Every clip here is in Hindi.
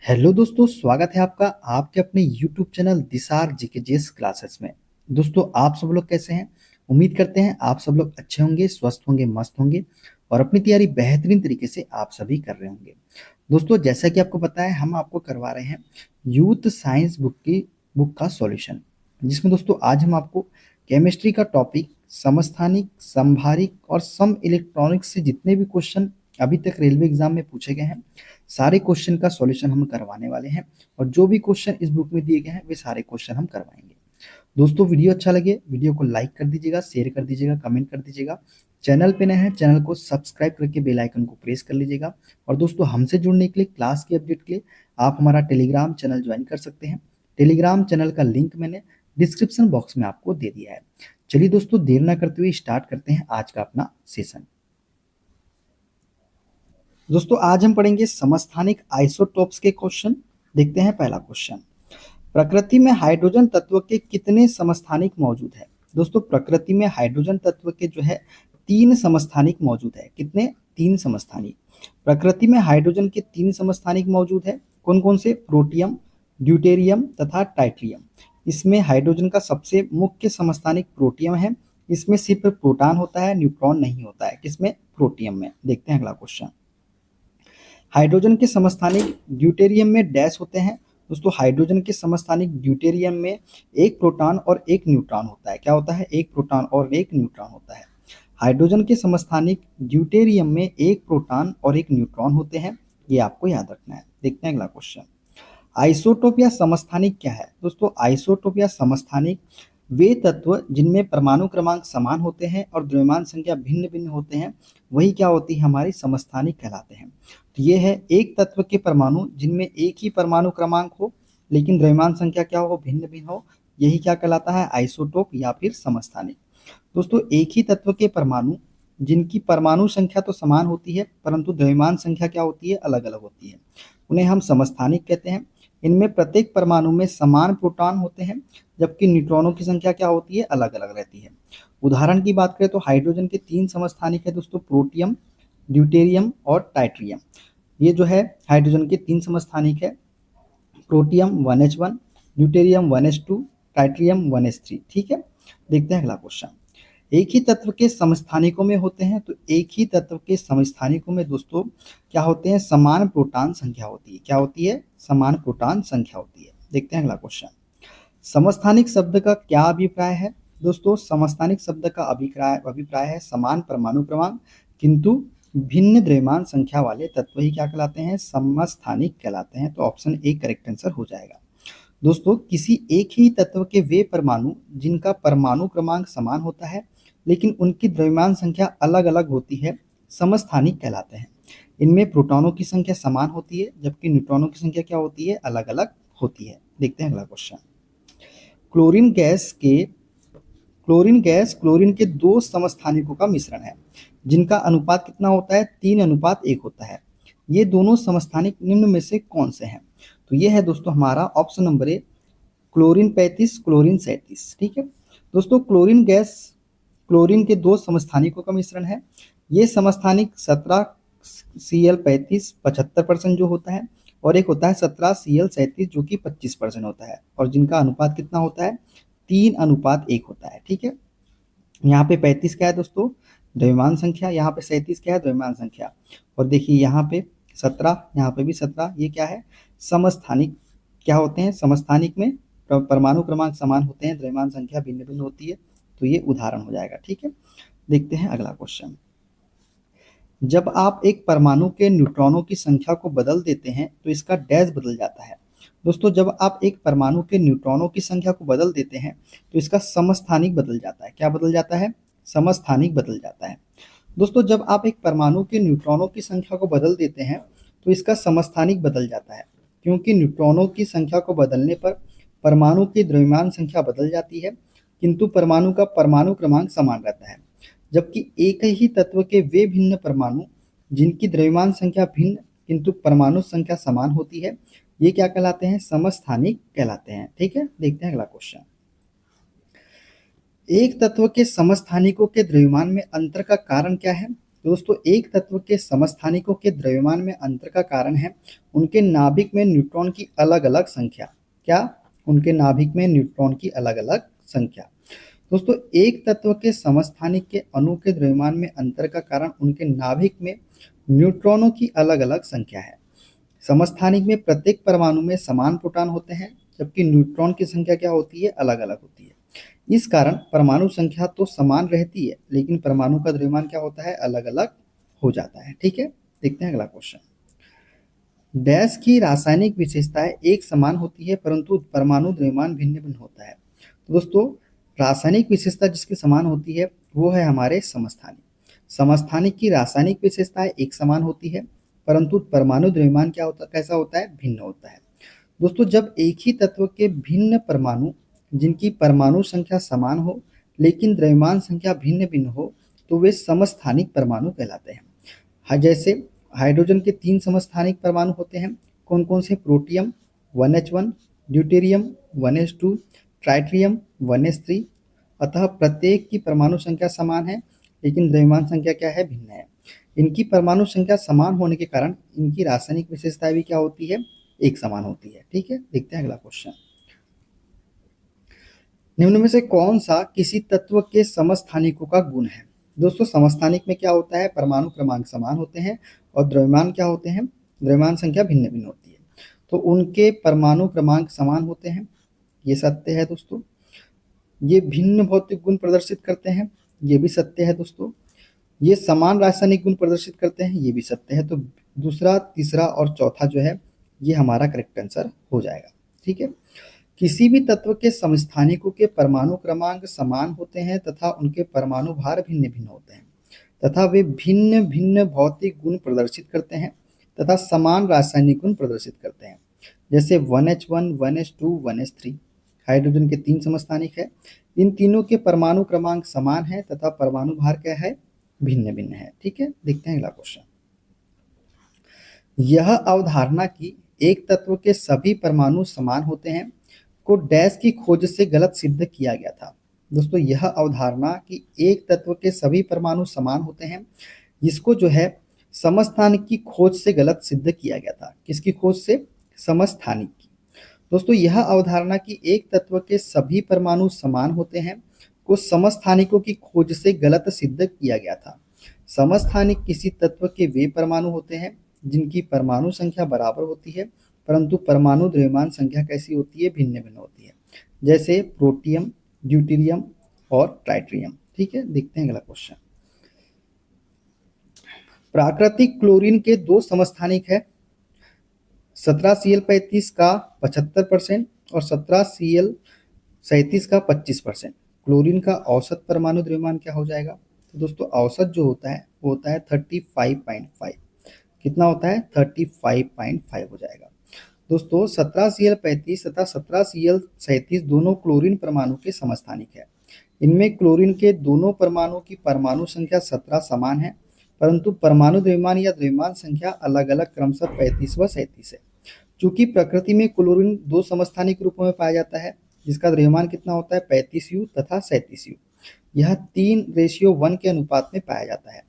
हेलो दोस्तों, स्वागत है आपका आपके अपने यूट्यूब चैनल दिसार जीकेजीएस क्लासेस में। दोस्तों, आप सब लोग कैसे हैं? उम्मीद करते हैं आप सब लोग अच्छे होंगे, स्वस्थ होंगे, मस्त होंगे और अपनी तैयारी बेहतरीन तरीके से आप सभी कर रहे होंगे। दोस्तों, जैसा कि आपको पता है, हम आपको करवा रहे हैं यूथ साइंस बुक का सॉल्यूशन, जिसमें दोस्तों आज हम आपको केमिस्ट्री का टॉपिक समस्थानिक, संभारिक और सम इलेक्ट्रॉनिक्स से जितने भी क्वेश्चन अभी तक रेलवे एग्जाम में पूछे गए हैं, सारे क्वेश्चन का सॉल्यूशन हम करवाने वाले हैं। और जो भी क्वेश्चन इस बुक में दिए गए हैं वे सारे क्वेश्चन हम करवाएंगे। दोस्तों, वीडियो अच्छा लगे वीडियो को लाइक कर दीजिएगा, शेयर कर दीजिएगा, कमेंट कर दीजिएगा। चैनल पे नए हैं, चैनल को सब्सक्राइब करके बेल आइकन को प्रेस कर लीजिएगा। और दोस्तों, हमसे जुड़ने के लिए, क्लास के अपडेट के लिए आप हमारा टेलीग्राम चैनल ज्वाइन कर सकते हैं। टेलीग्राम चैनल का लिंक मैंने डिस्क्रिप्शन बॉक्स में आपको दे दिया है। चलिए दोस्तों, देर ना करते हुए स्टार्ट करते हैं आज का अपना सेशन। दोस्तों, आज हम पढ़ेंगे समस्थानिक आइसोटोप्स के क्वेश्चन। देखते हैं पहला क्वेश्चन। प्रकृति में हाइड्रोजन तत्व के कितने समस्थानिक मौजूद है? दोस्तों, प्रकृति में हाइड्रोजन तत्व के जो है 3 समस्थानिक मौजूद है। कितने? 3 समस्थानिक। प्रकृति में हाइड्रोजन के 3 समस्थानिक मौजूद है। कौन कौन से? प्रोटियम, ड्यूटेरियम तथा टाइट्रियम। इसमें हाइड्रोजन का सबसे मुख्य समस्थानिक प्रोटियम है। इसमें सिर्फ प्रोटॉन होता है, न्यूट्रॉन नहीं होता है। किसमें? प्रोटियम में। देखते हैं अगला क्वेश्चन। हाइड्रोजन के समस्थानिक ड्यूटेरियम में डैश होते हैं। दोस्तों, हाइड्रोजन के समस्थानिक ड्यूटेरियम में एक प्रोटॉन और एक न्यूट्रॉन होता है। क्या होता है? एक प्रोटॉन और एक न्यूट्रॉन होता है। हाइड्रोजन के समस्थानिक ड्यूटेरियम में एक प्रोटॉन और एक न्यूट्रॉन होते हैं। ये आपको याद रखना है। देखते हैं अगला क्वेश्चन। आइसोटोप या समस्थानिक क्या है? दोस्तों, आइसोटोप या समस्थानिक वे तत्व जिनमें परमाणु क्रमांक समान होते हैं और द्रव्यमान संख्या भिन्न भिन्न होते हैं, वही क्या होती है? हमारी समस्थानिक कहलाते हैं। तो ये है एक तत्व के परमाणु जिनमें एक ही परमाणु क्रमांक हो लेकिन द्रव्यमान संख्या क्या हो? भिन्न भिन्न हो। यही क्या कहलाता है? आइसोटोप या फिर समस्थानिक। दोस्तों, एक ही तत्व के परमाणु जिनकी परमाणु संख्या तो समान होती है परंतु द्रव्यमान संख्या क्या होती है? अलग अलग होती है, उन्हें हम समस्थानिक कहते हैं। इनमें प्रत्येक परमाणु में समान प्रोटॉन होते हैं जबकि न्यूट्रॉनों की संख्या क्या होती है? अलग अलग रहती है। उदाहरण की बात करें तो हाइड्रोजन के 3 समस्थानिक है दोस्तों, प्रोटियम, ड्यूटेरियम और टाइट्रियम। ये जो है हाइड्रोजन के 3 समस्थानिक है। Protium 1s1, deuterium 1s2, टाइट्रियम 1s3। ठीक है। देखते हैं अगला क्वेश्चन। एक ही तत्व के समस्थानिकों में होते हैं, तो एक ही तत्व के समस्थानिकों में दोस्तों क्या होते हैं? समान प्रोटॉन संख्या होती है। क्या होती है? समान प्रोटॉन संख्या होती है। देखते हैं अगला क्वेश्चन। समस्थानिक शब्द का क्या अभिप्राय है? दोस्तों, समस्थानिक शब्द का अभिप्राय है समान परमाणु क्रमांक किंतु भिन्न द्रव्यमान संख्या वाले तत्व ही क्या कहलाते हैं? समस्थानिक कहलाते हैं। तो ऑप्शन ए करेक्ट आंसर हो जाएगा। दोस्तों, किसी एक ही तत्व के वे परमाणु जिनका परमाणु क्रमांक समान होता है लेकिन उनकी द्रव्यमान संख्या अलग अलग होती है, समस्थानिक कहलाते हैं। इनमें प्रोटॉनों की संख्या समान होती है जबकि न्यूट्रॉनों की संख्या क्या होती है? अलग अलग होती है। देखते हैं अगला क्वेश्चन। क्लोरीन गैस के क्लोरीन के 2 समस्थानिकों का मिश्रण है जिनका अनुपात कितना होता है? 3:1 होता है। ये दोनों समस्थानिक निम्न में से कौन से हैं? तो ये है दोस्तों हमारा option number A, chlorine 35, chlorine 37। ठीक है दोस्तों, क्लोरीन के 2 समस्थानिकों का मिश्रण है। ये समस्थानिक 17Cl35 75% जो होता है और एक होता है 17Cl37 जो कि 25% होता है और जिनका अनुपात कितना होता है? 3:1 होता है। ठीक है। यहाँ पे 35 क्या है दोस्तों? द्रव्यमान संख्या। यहाँ पे 37 क्या है? द्रव्यमान संख्या। और देखिए यहाँ पे 17, यहाँ पे भी 17, ये क्या है? समस्थानिक। क्या होते हैं? समस्थानिक में परमाणु क्रमांक समान होते हैं, द्रव्यमान संख्या भिन्न भिन्न होती है। तो ये उदाहरण हो जाएगा। ठीक है। देखते हैं अगला क्वेश्चन। जब आप एक परमाणु के न्यूट्रॉनों की संख्या को बदल देते हैं तो इसका डैश बदल जाता है। दोस्तों, जब आप एक परमाणु के न्यूट्रॉनों की संख्या को बदल देते हैं तो इसका समस्थानिक बदल जाता है। क्या बदल जाता है? समस्थानिक बदल जाता है। दोस्तों, जब आप एक परमाणु के न्यूट्रॉनों की संख्या को बदल देते हैं तो इसका समस्थानिक बदल जाता है, क्योंकि न्यूट्रॉनों की संख्या को बदलने पर परमाणु की द्रव्यमान संख्या बदल जाती है किंतु परमाणु का परमाणु क्रमांक समान रहता है। जबकि एक ही तत्व के वे भिन्न परमाणु जिनकी द्रव्यमान संख्या भिन्न किंतु परमाणु संख्या समान होती है, ये क्या कहलाते हैं? समस्थानिक कहलाते हैं। ठीक है। देखते हैं अगला क्वेश्चन। एक तत्व के समस्थानिकों के द्रव्यमान में अंतर का कारण क्या है? दोस्तों एक तत्व के समस्थानिकों के द्रव्यमान में अंतर का कारण है उनके नाभिक में न्यूट्रॉन की अलग अलग संख्या। क्या? उनके नाभिक में न्यूट्रॉन की अलग अलग संख्या। दोस्तों एक तत्व के समस्थानिक के अणु के द्रव्यमान में अंतर का कारण उनके नाभिक में न्यूट्रॉनों की अलग अलग संख्या है। समस्थानिक में प्रत्येक परमाणु में समान प्रोटॉन होते हैं, जबकि न्यूट्रॉन की संख्या क्या होती है? अलग अलग होती है। इस कारण परमाणु संख्या तो समान रहती है, लेकिन परमाणु का द्रव्यमान क्या होता है? अलग अलग हो जाता है। ठीक है, देखते हैं अगला क्वेश्चन। डैश की रासायनिक विशेषताएं एक समान होती है, परंतु परमाणु द्रव्यमान भिन्न भिन्न होता है। तो दोस्तों रासायनिक विशेषता जिसकी समान होती है वो है हमारे समस्थानिक। समस्थानिक की रासायनिक विशेषताएं एक समान होती है, परंतु परमाणु द्रव्यमान क्या होता, कैसा होता है? भिन्न होता है। दोस्तों जब एक ही तत्व के भिन्न परमाणु जिनकी परमाणु संख्या समान हो लेकिन द्रव्यमान संख्या भिन्न भिन्न हो तो वे समस्थानिक परमाणु कहलाते हैं। जैसे हाइड्रोजन के 3 समस्थानिक परमाणु होते हैं। कौन कौन से? Protium 1H1, deuterium 1S2, tritium 1S3। अतः प्रत्येक की परमाणु संख्या समान है लेकिन द्रव्यमान संख्या क्या है? भिन्न है। इनकी परमाणु संख्या समान होने के कारण इनकी रासायनिक विशेषताएं भी क्या होती है? एक समान होती है। ठीक है, देखते हैं अगला क्वेश्चन। निम्न में से कौन सा किसी तत्व के समस्थानिकों का गुण है? दोस्तों समस्थानिक में क्या होता है? परमाणु क्रमांक समान होते हैं और द्रव्यमान क्या होते हैं? द्रव्यमान संख्या भिन्न भिन्न होती है। तो उनके परमाणु क्रमांक समान होते हैं, ये सत्य है दोस्तों। ये भिन्न भौतिक गुण प्रदर्शित करते हैं, ये भी सत्य है दोस्तों। ये समान रासायनिक गुण प्रदर्शित करते हैं, ये भी सत्य है। तो दूसरा, तीसरा और चौथा जो है ये हमारा करेक्ट आंसर हो जाएगा। ठीक है, किसी भी तत्व के समस्थानिकों के परमाणु क्रमांक समान होते हैं तथा उनके परमाणु भार भिन्न भिन्न होते हैं तथा वे भिन्न भिन्न भौतिक गुण प्रदर्शित करते हैं तथा समान रासायनिक गुण प्रदर्शित करते हैं। जैसे 1H1, 1S2, 1S3 हाइड्रोजन के 3 समस्थानिक है। इन तीनों के परमाणु क्रमांक समान है तथा परमाणु भार क्या है? भिन्न भिन्न है। ठीक है, देखते हैं अगला क्वेश्चन। यह अवधारणा कि एक तत्व के सभी परमाणु समान होते हैं को डैश की खोज से गलत सिद्ध किया गया था। दोस्तों यह अवधारणा कि एक तत्व के सभी परमाणु समान होते हैं, इसको जो है समस्थानिक की खोज से गलत सिद्ध किया गया था। किसकी खोज से? समस्थानिक की। दोस्तों यह अवधारणा कि एक तत्व के सभी परमाणु समान होते हैं को समस्थानिकों की खोज से गलत सिद्ध किया गया था। समस्थानिक किसी तत्व के वे परमाणु होते हैं जिनकी परमाणु संख्या बराबर होती है, परंतु परमाणु द्रव्यमान संख्या कैसी होती है? भिन्न भिन्न होती है। जैसे प्रोटियम, ड्यूटेरियम और ट्राइटियम। ठीक है, देखते हैं अगला क्वेश्चन। प्राकृतिक क्लोरीन के 2 समस्थानिक है, 17Cl35 का 75% और 17Cl37 का 25%। क्लोरीन का औसत परमाणु द्रव्यमान क्या हो जाएगा? तो दोस्तों औसत जो होता है वो होता है 35.5। कितना होता है? 35.5 हो जाएगा। दोस्तों 17Cl35 तथा 17Cl37 दोनों क्लोरीन परमाणु के समस्थानिक है। इनमें क्लोरीन के दोनों परमाणु की परमाणु संख्या 17 समान है, परंतु परमाणु द्रव्यमान या द्रव्यमान संख्या अलग अलग क्रमशः 35 व 37 है। चूंकि प्रकृति में क्लोरीन 2 समस्थानिक रूपों में पाया जाता है जिसका द्रव्यमान कितना होता है? 35U तथा 37U। यह 3:1 के अनुपात में पाया जाता है,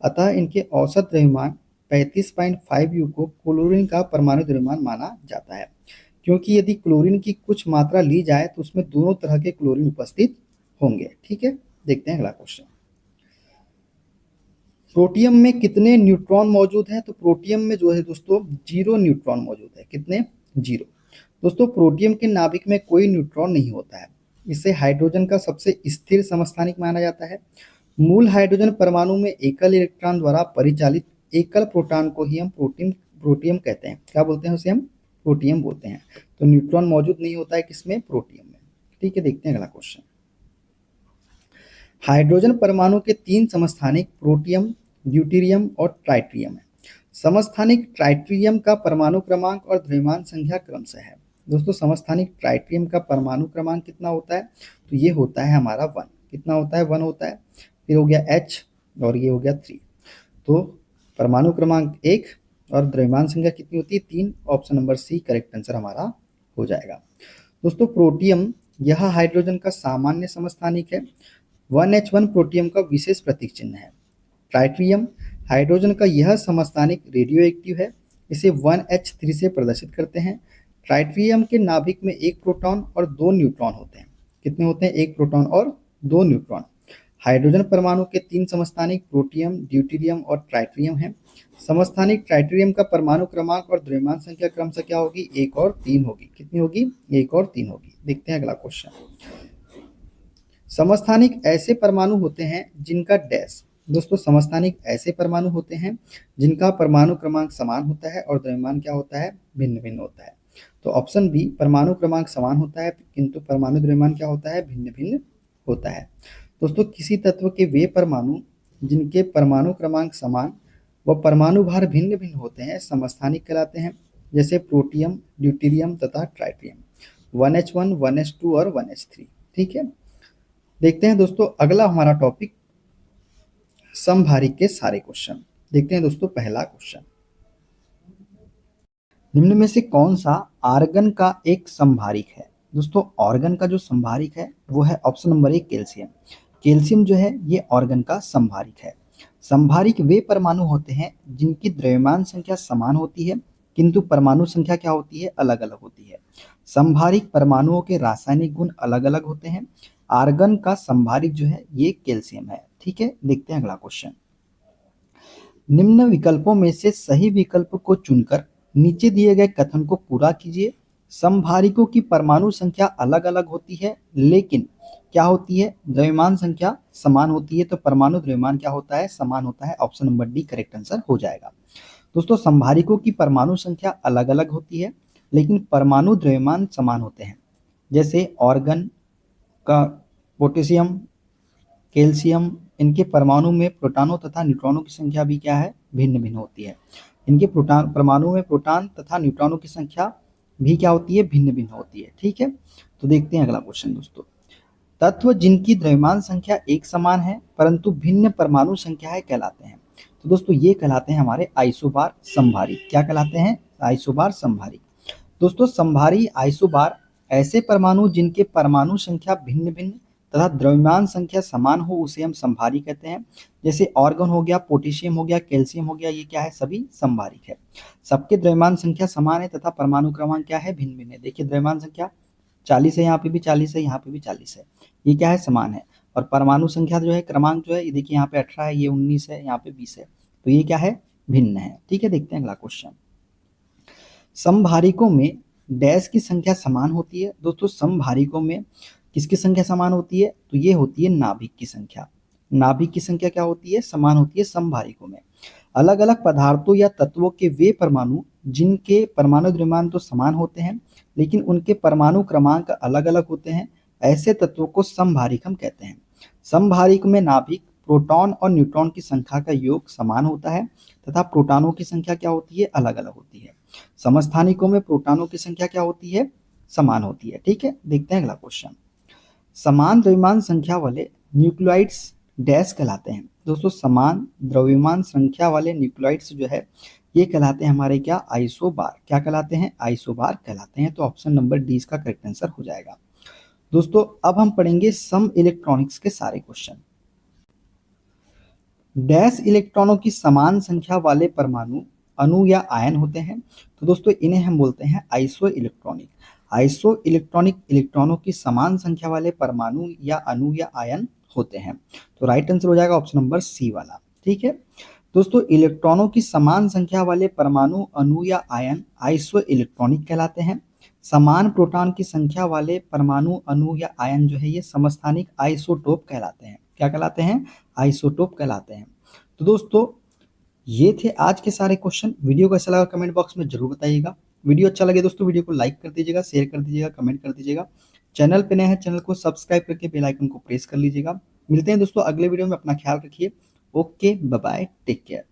अतः इनके औसत द्रव्यमान 35.5U को क्लोरीन का परमाणु द्रव्यमान माना जाता है, क्योंकि यदि क्लोरीन की कुछ मात्रा ली जाए तो उसमें दोनों तरह के क्लोरीन उपस्थित होंगे। ठीक है, देखते हैं अगला क्वेश्चन। प्रोटियम में कितने न्यूट्रॉन मौजूद हैं? तो प्रोटियम में जो है दोस्तों 0 न्यूट्रॉन मौजूद है। कितने? 0। दोस्तों प्रोटियम के नाभिक में कोई न्यूट्रॉन नहीं होता है। इसे हाइड्रोजन का सबसे स्थिर समस्थानिक माना जाता है। मूल हाइड्रोजन परमाणु में एकल इलेक्ट्रॉन द्वारा परिचालित एकल प्रोटॉन को ही हम प्रोटियम कहते हैं। क्या बोलते हैं? उसे हम प्रोटियम बोलते हैं। तो न्यूट्रॉन मौजूद नहीं होता है किसमें? प्रोटियम में। ठीक है, देखते हैं अगला क्वेश्चन। हाइड्रोजन परमाणु के 3 समस्थानिक प्रोटियम, ड्यूटेरियम और ट्राइटियम है। समस्थानिक ट्राइटियम का परमाणु क्रमांक और द्रव्यमान संख्या क्रमशः है। दोस्तों समस्थानिक ट्राइटियम का परमाणु क्रमांक कितना होता है? तो ये होता है हमारा 1। कितना होता है? 1 होता है। फिर हो गया H और ये हो गया 3। तो परमाणु क्रमांक 1 और द्रव्यमान संख्या कितनी होती है? 3। Option number C correct answer हमारा हो जाएगा। दोस्तों प्रोटियम यह हाइड्रोजन का सामान्य समस्थानिक है। 1H1 प्रोटियम का विशेष प्रतीक चिन्ह है। ट्राइटियम हाइड्रोजन का यह समस्थानिक रेडियो एक्टिव है, इसे 1H3 से प्रदर्शित करते हैं। ट्राइटिरियम के नाभिक में एक प्रोटॉन और 2 न्यूट्रॉन होते हैं। कितने होते हैं? एक प्रोटॉन और 2 न्यूट्रॉन। हाइड्रोजन परमाणु के 3 समस्थानिक प्रोटियम, ड्यूटेरियम और ट्राइटिरियम हैं। समस्थानिक ट्राइटिरियम का परमाणु क्रमांक और द्रव्यमान संख्या क्रमशः क्या होगी? 1 और 3 होगी। कितनी होगी? 1 और 3 होगी। देखते हैं अगला क्वेश्चन। समस्थानिक ऐसे परमाणु होते हैं जिनका डैश। दोस्तों, समस्थानिक ऐसे परमाणु होते हैं जिनका परमाणु क्रमांक समान होता है और द्रव्यमान क्या होता है? भिन्न भिन्न होता है। तो ऑप्शन बी, परमाणु क्रमांक समान होता है किंतु परमाणु द्रव्यमान क्या होता है? भिन्न भिन्न होता है। दोस्तों, किसी तत्व के वे परमाणु जिनके परमाणु क्रमांक समान व परमाणु भार भिन्न भिन्न होते हैं समस्थानिक कहलाते हैं, जैसे प्रोटियम, ड्यूटेरियम तथा ट्राइटिरियम, 1H1, 1H2 और 1H3। ठीक है, देखते हैं दोस्तों अगला हमारा टॉपिक समभारिक के सारे क्वेश्चन। देखते हैं दोस्तों पहला क्वेश्चन, निम्न में से कौन सा आर्गन का एक समभारिक है? दोस्तों, ऑर्गन का जो समभारिक है वो है ऑप्शन नंबर 1 कैल्शियम। कैल्शियम जो है ये ऑर्गन का समभारिक है। समभारिक वे परमाणु होते हैं जिनकी द्रव्यमान संख्या समान होती है किंतु परमाणु संख्या क्या होती है? अलग अलग होती है। समभारिक परमाणुओं के रासायनिक गुण अलग अलग होते हैं। आर्गन का समभारिक जो है ये कैल्शियम है। ठीक है, देखते हैं अगला क्वेश्चन। निम्न विकल्पों में से सही विकल्प को चुनकर नीचे दिए गए कथन को पूरा कीजिए। समभारिकों की परमाणु संख्या अलग अलग होती है लेकिन क्या होती है? द्रव्यमान संख्या समान होती है। तो परमाणु द्रव्यमान क्या होता है? समान होता है। Option number D correct answer हो जाएगा। दोस्तों, समभारिकों की परमाणु संख्या अलग अलग होती है लेकिन परमाणु द्रव्यमान समान होते हैं, जैसे ऑर्गन का पोटेशियम, कैल्शियम, इनके परमाणु में प्रोटॉनों तथा न्यूट्रॉनों की संख्या भी क्या है? भिन्न भिन्न होती है। इनके प्रोटॉन परमाणु में प्रोटॉन तथा न्यूट्रॉनों की संख्या भी क्या होती है? भिन्न भिन्न होती है। ठीक है, तो देखते हैं अगला क्वेश्चन दोस्तों। तत्व जिनकी द्रव्यमान संख्या एक समान है परंतु भिन्न परमाणु संख्याएं कहलाते हैं। तो दोस्तों ये कहलाते हैं हमारे आइसोबार समभारिक। क्या कहलाते हैं? आइसोबार समभारिक। दोस्तों, समभारी आइसोबार ऐसे परमाणु जिनके परमाणु संख्या भिन्न भिन्न तथा द्रव्यमान संख्या समान हो उसे हम समभारी कहते हैं। जैसे ऑर्गन हो गया, पोटेशियम हो गया, कैल्शियम हो गया, ये क्या है? सभी समभारिक है। सबके द्रव्यमान संख्या समान है तथा परमाणु क्रमांक क्या है? भिन्न भिन्न है। देखिए द्रव्यमान संख्या 40 है, यहाँ पे भी 40 है, यहाँ पे भी 40 है, ये क्या है? समान है। और परमाणु संख्या जो है, क्रमांक जो है, ये देखिए यहाँ पे 18 है, ये 19 है, यहाँ पे 20 है, तो ये क्या है? भिन्न है। ठीक है, देखते हैं अगला क्वेश्चन। समभारिकों में डैश की संख्या समान होती है। दोस्तों, समभारिकों में किसकी संख्या समान होती है? तो ये होती है नाभिक की संख्या। नाभिक की संख्या क्या होती है? समान होती है समभारिकों में। अलग अलग पदार्थों या तत्वों के वे परमाणु जिनके परमाणु द्रव्यमान तो समान होते हैं लेकिन उनके परमाणु क्रमांक अलग अलग होते हैं, ऐसे तत्वों को समभारिक हम कहते हैं। समभारिक में नाभिक, प्रोटॉन और न्यूट्रॉन की संख्या का योग समान होता है तथा प्रोटॉनों की संख्या क्या होती है? अलग अलग होती है। समस्थानिकों में प्रोटॉनों की संख्या क्या होती है? समान होती है। ठीक है, देखते हैं अगला क्वेश्चन। समान द्रव्यमान संख्या वाले न्यूक्लियोइड्स डैश कहलाते हैं। दोस्तों, समान द्रव्यमान संख्या वाले न्यूक्लियोइड्स जो है ये कहलाते हैं हमारे क्या? आइसोबार। क्या कहलाते हैं? आइसोबार कहलाते हैं। तो ऑप्शन नंबर डी इसका करेक्ट आंसर हो जाएगा। दोस्तों, अब हम पढ़ेंगे सम इलेक्ट्रॉनिक्स के सारे क्वेश्चन। डैश इलेक्ट्रॉनों की समान संख्या वाले परमाणु, अणु या आयन होते हैं। तो दोस्तों इन्हें हम बोलते हैं आइसो इलेक्ट्रॉनिक। आइसो इलेक्ट्रॉनिक इलेक्ट्रॉनों की समान संख्या वाले परमाणु या अणु या आयन होते हैं। तो राइट आंसर हो जाएगा ऑप्शन नंबर सी वाला। ठीक है दोस्तों, इलेक्ट्रॉनों की समान संख्या वाले परमाणु, अणु या आयन आइसो इलेक्ट्रॉनिक कहलाते हैं। समान प्रोटॉन की संख्या वाले परमाणु, अणु या आयन जो है ये समस्थानिक आइसोटोप कहलाते हैं। क्या कहलाते हैं? आइसोटोप कहलाते हैं। तो दोस्तों ये थे आज के सारे क्वेश्चन। वीडियो को कैसा लगा कमेंट बॉक्स में जरूर बताइएगा। वीडियो अच्छा लगे दोस्तों वीडियो को लाइक कर दीजिएगा, शेयर कर दीजिएगा, कमेंट कर दीजिएगा। चैनल पे नए हैं चैनल को सब्सक्राइब करके बेल आइकन को प्रेस कर लीजिएगा। मिलते हैं दोस्तों अगले वीडियो में, अपना ख्याल रखिए। Okay, bye bye, take care.